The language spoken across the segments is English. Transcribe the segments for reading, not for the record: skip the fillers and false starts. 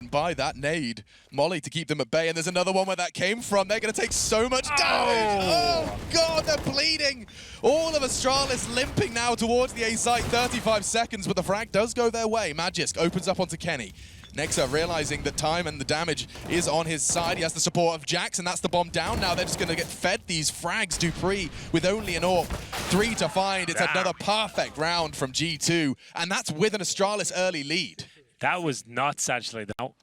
by that nade. Molly to keep them at bay, and there's another one where that came from. They're going to take so much damage. Oh, God, they're bleeding. All of Astralis limping now towards the A site, 35 seconds, but the frag does go their way. Magisk opens up onto Kenny. Nexa realizing that time and the damage is on his side. He has the support of Jax, and that's the bomb down. Now they're just going to get fed these frags. Dupree with only an AWP. 3 to find. It's another perfect round from G2, and that's with an Astralis early lead. That was nuts, actually. Now,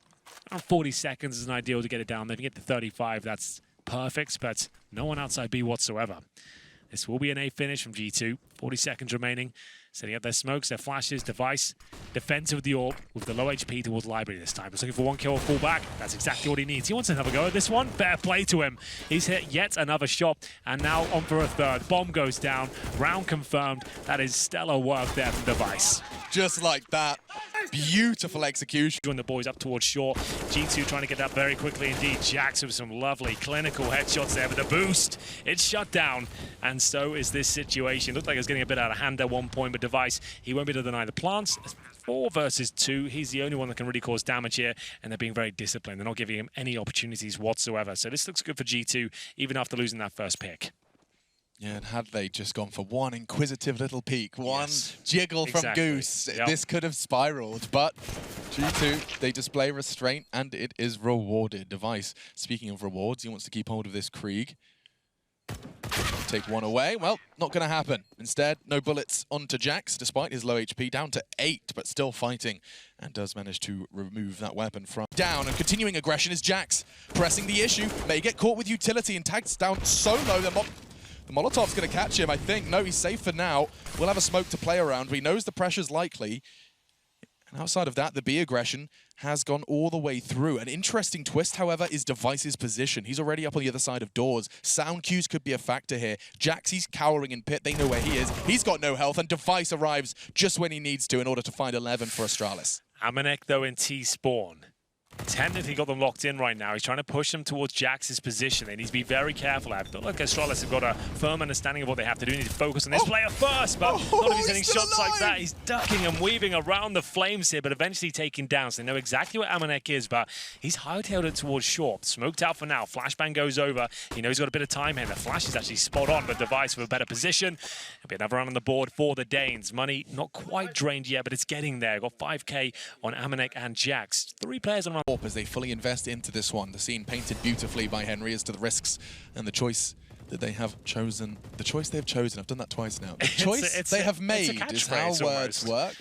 40 seconds is an ideal to get it down. They can get to 35. That's perfect, but no one outside B whatsoever. This will be an A finish from G2. 40 seconds remaining. Setting up their smokes, their flashes, device, defensive with the AWP, with the low HP towards Library this time. He's looking for one kill or fall back. That's exactly what he needs. He wants another go at this one. Fair play to him. He's hit yet another shot, and now on for a third. Bomb goes down. Round confirmed. That is stellar work there from Device. Just like that. Beautiful execution. Join the boys up towards shore. G2 trying to get that very quickly indeed. Jax with some lovely clinical headshots there, but the boost, it's shut down. And so is this situation. Looked like it was getting a bit out of hand at one point, but Device, he won't be able to deny the plants. 4 versus 2. He's the only one that can really cause damage here, and they're being very disciplined. They're not giving him any opportunities whatsoever. So this looks good for G2, even after losing that first pick. Yeah, and had they just gone for one inquisitive little peek, one jiggle from Goose, this could have spiraled. But G2, they display restraint, and it is rewarded. Device, speaking of rewards, he wants to keep hold of this Krieg. Take one away. Well, not going to happen. Instead, no bullets onto Jax, despite his low HP, down to 8, but still fighting, and does manage to remove that weapon from down. And continuing aggression is Jax, pressing the issue. May get caught with utility and tagged down so low that the Molotov's going to catch him, I think. No, he's safe for now. We'll have a smoke to play around. He knows the pressure's likely. And outside of that, the B aggression has gone all the way through. An interesting twist, however, is Device's position. He's already up on the other side of doors. Sound cues could be a factor here. Jax, he's cowering in pit. They know where he is. He's got no health, and Device arrives just when he needs to in order to find 11 for Astralis. Amanek, though, in T-spawn. Technically got them locked in right now. He's trying to push them towards Jax's position. They need to be very careful. I feel like Astralis have got a firm understanding of what they have to do. They need to focus on this player first, but not if he's hitting shots like that. He's ducking and weaving around the flames here, but eventually taken down. So they know exactly what Amanek is, but he's hightailed it towards short. Smoked out for now. Flashbang goes over. He knows he's got a bit of time here. The flash is actually spot on, but Device with a better position. There'll be another round on the board for the Danes. Money not quite drained yet, but it's getting there. Got 5K on Amanek and Jax. 3 players on as they fully invest into this one. The scene painted beautifully by Henry as to the risks and the choice that they have chosen. The choice they have chosen. I've done that twice now. The choice they have made is how words work.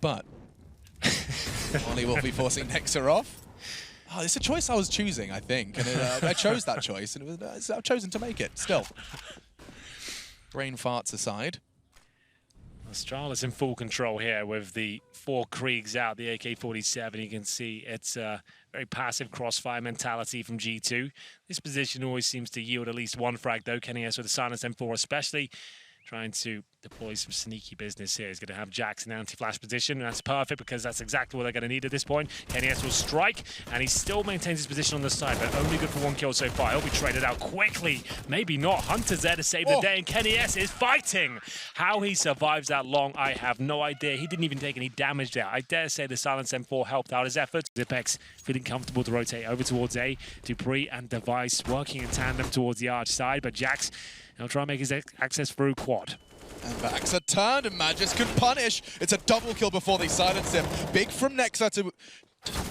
But Molly will be forcing Nexa off. Oh, it's a choice I was choosing, I think. And I chose that choice, and I've chosen to make it still. Brain farts aside. Astralis in full control here with the 4 Kriegs out, the AK-47. You can see it's a very passive crossfire mentality from G2. This position always seems to yield at least 1 frag, though. Kenny S with the silence M4 especially, trying to deploy some sneaky business here. He's going to have Jax in the anti-flash position, and that's perfect because that's exactly what they're going to need at this point. Kenny S will strike, and he still maintains his position on the side, but only good for 1 kill so far. He'll be traded out quickly. Maybe not. Hunter's there to save the day, and Kenny S is fighting. How he survives that long, I have no idea. He didn't even take any damage there. I dare say the silence M4 helped out his efforts. Zipex feeling comfortable to rotate over towards A. Dupree and Device working in tandem towards the arch side, but Jax, he'll try and make his access through quad. And backs are turned, and Magis can punish. It's a double kill before they silence him. Big from Nexa to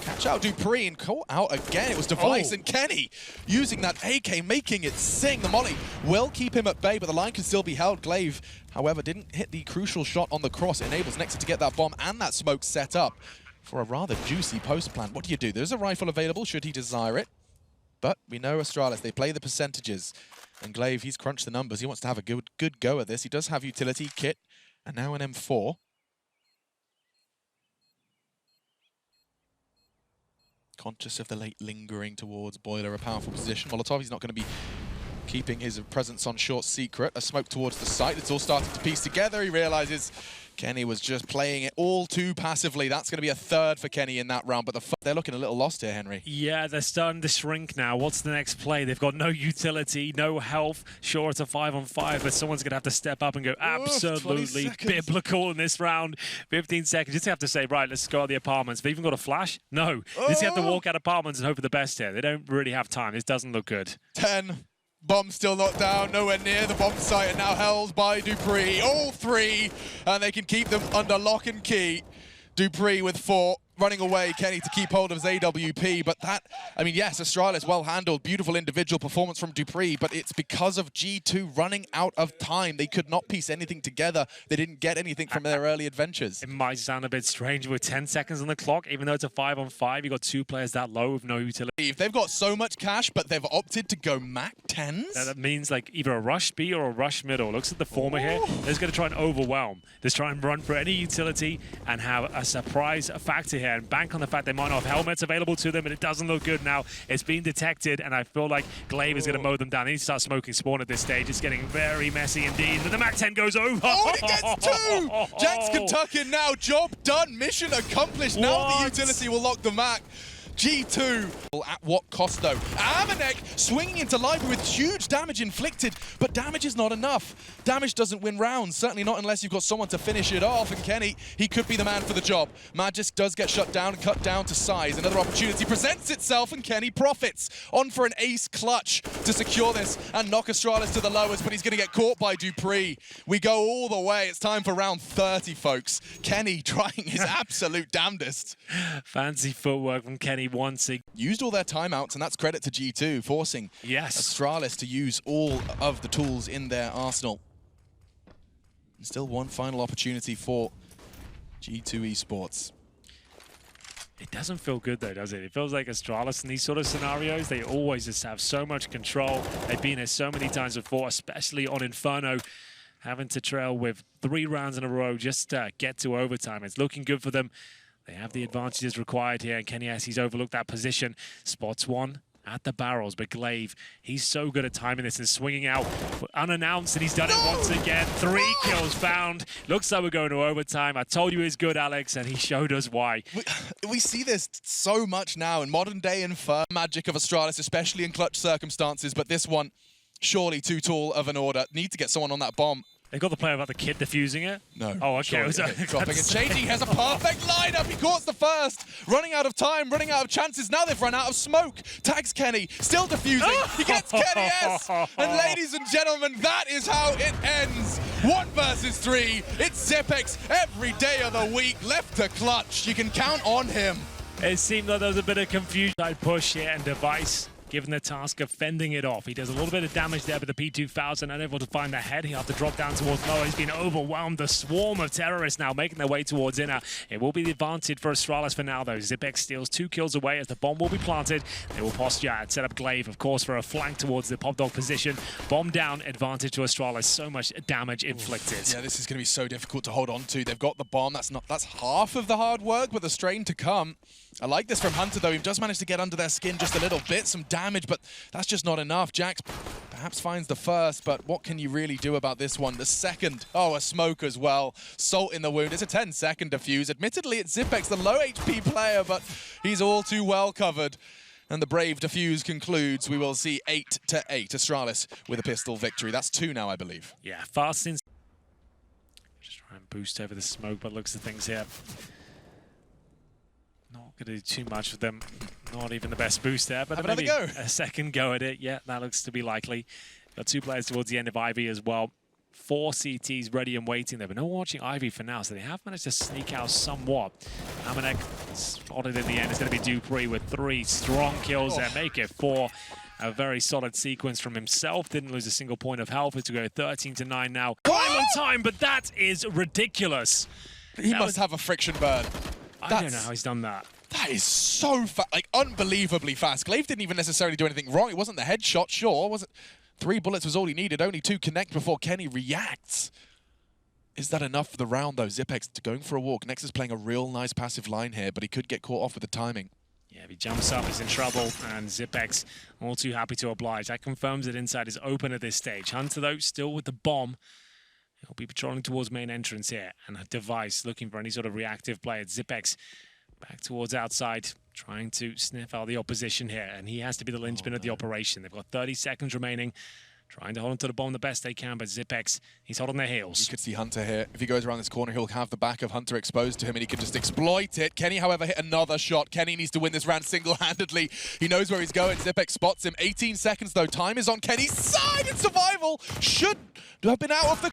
catch out Dupree and call out again. It was Device and Kenny using that AK, making it sing. The molly will keep him at bay, but the line can still be held. Glaive, however, didn't hit the crucial shot on the cross. It enables Nexa to get that bomb and that smoke set up for a rather juicy post plan. What do? There's a rifle available should he desire it. But we know Astralis, they play the percentages. And Glaive, he's crunched the numbers. He wants to have a good go at this. He does have utility, kit, and now an M4. Conscious of the late lingering towards Boiler, a powerful position. Molotov, he's not going to be keeping his presence on short secret. A smoke towards the site. It's all starting to piece together. He realizes Kenny was just playing it all too passively. That's going to be a third for Kenny in that round, but they're looking a little lost here, Henry. Yeah, they're starting to shrink now. What's the next play? They've got no utility, no health. Sure, it's a 5-on-5, but someone's going to have to step up and go absolutely biblical in this round. 15 seconds. Just have to say, right, let's go out the apartments. They've even got a flash? No. Just have to walk out apartments and hope for the best here. They don't really have time. This doesn't look good. 10. Bomb still not down, nowhere near the bomb site, and now held by dupreeh. All three, and they can keep them under lock and key. dupreeh with 4, running away, Kenny to keep hold of his AWP, but that, I mean, yes, Astralis well handled, beautiful individual performance from dupreeh, but it's because of G2 running out of time. They could not piece anything together. They didn't get anything from their early adventures. It might sound a bit strange with 10 seconds on the clock, even though it's a 5-on-5, you got 2 players that low with no utility. They've got so much cash, but they've opted to go Mac 10s? That means like either a rush B or a rush middle. Looks at the former here. They're just going to try and overwhelm. Just try and run for any utility and have a surprise factor here and bank on the fact they might not have helmets available to them, and it doesn't look good now. It's been detected, and I feel like Glaive is going to mow them down. They need to start smoking spawn at this stage. It's getting very messy indeed. But the Mac 10 goes over. Oh, and he gets 2! Jax can tuck in now. Job done. Mission accomplished. Now the utility will lock the Mac. G2, at what cost though? Amanek swinging into Library with huge damage inflicted, but damage is not enough. Damage doesn't win rounds, certainly not unless you've got someone to finish it off, and Kenny, he could be the man for the job. Magisk does get shut down and cut down to size. Another opportunity presents itself, and Kenny profits. On for an ace clutch to secure this and knock Astralis to the lowest, but he's going to get caught by dupreeh. We go all the way. It's time for round 30, folks. Kenny trying his absolute damnedest. Fancy footwork from Kenny once again. Used all their timeouts, and that's credit to G2, forcing Astralis to use all of the tools in their arsenal. And still one final opportunity for G2 Esports. It doesn't feel good though, does it? It feels like Astralis in these sort of scenarios, they always just have so much control. They've been here so many times before, especially on Inferno, having to trail with 3 rounds in a row just to get to overtime. It's looking good for them. They have the advantages required here, and Kenny he's overlooked that position. Spots one at the barrels, but Glaive, he's so good at timing this and swinging out unannounced, and he's done it once again. 3 kills found. Looks like we're going to overtime. I told you he's good, Alex, and he showed us why. We see this so much now in modern day Infer magic of Astralis, especially in clutch circumstances, but this one, surely too tall of an order. Need to get someone on that bomb. They've got the play about the kid defusing it? No. Oh, okay. Dropping and changing. He has a perfect lineup. He caught the first. Running out of time, running out of chances. Now they've run out of smoke. Tags Kenny. Still defusing. He gets Kenny S. And ladies and gentlemen, that is how it ends. 1 versus 3. It's Zipex every day of the week. Left to clutch. You can count on him. It seemed like there was a bit of confusion. I'd push here and Device, given the task of fending it off. He does a little bit of damage there, but the P2000 unable to find the head. He'll have to drop down towards lower. He's been overwhelmed. The swarm of terrorists now making their way towards inner. It will be the advantage for Astralis for now, though. Zipex steals 2 kills away as the bomb will be planted. They will posture and set up Glaive, of course, for a flank towards the Pop Dog position. Bomb down, advantage to Astralis. So much damage inflicted. Yeah, this is going to be so difficult to hold on to. They've got the bomb. That's half of the hard work, but the strain to come. I like this from Hunter, though. He does manage to get under their skin just a little bit. Some damage, but that's just not enough. Jax perhaps finds the first, but what can you really do about this one? The second, a smoke as well. Salt in the wound. It's a 10-second defuse. Admittedly, it's Zipex, the low HP player, but he's all too well covered. And the brave defuse concludes. We will see 8-8. Astralis with a pistol victory. That's 2 now, I believe. Yeah, fast in. Just try and boost over the smoke, but looks at things here. Not going to do too much with them. Not even the best boost there, but maybe a second go at it. Yeah, that looks to be likely. Got 2 players towards the end of Ivy as well. 4 CTs ready and waiting there, but no one watching Ivy for now, so they have managed to sneak out somewhat. Amanek spotted in the end. It's going to be dupreeh with 3 strong kills there. Make it 4. A very solid sequence from himself. Didn't lose a single point of health. It's to go 13-9 now. Climb on time, but that is ridiculous. He must have a friction burn. I don't know how he's done that. That is so fast, like unbelievably fast. Glaive didn't even necessarily do anything wrong. It wasn't the headshot, sure. Was it? 3 bullets was all he needed. Only 2 connect before Kenny reacts. Is that enough for the round, though? Zipex going for a walk. Nex is playing a real nice passive line here, but he could get caught off with the timing. Yeah, if he jumps up, he's in trouble, and Zipex all too happy to oblige. That confirms that inside is open at this stage. Hunter, though, still with the bomb. He'll be patrolling towards main entrance here, and a device looking for any sort of reactive play. It's Zipex back towards outside, trying to sniff out the opposition here, and he has to be the linchpin of the operation. They've got 30 seconds remaining, trying to hold onto the bomb the best they can, but Zipex, he's hot on their heels. You could see Hunter here. If he goes around this corner, he'll have the back of Hunter exposed to him, and he can just exploit it. Kenny, however, hit another shot. Kenny needs to win this round single-handedly. He knows where he's going. Zipex spots him. 18 seconds, though. Time is on Kenny's side, and survival should have been out of the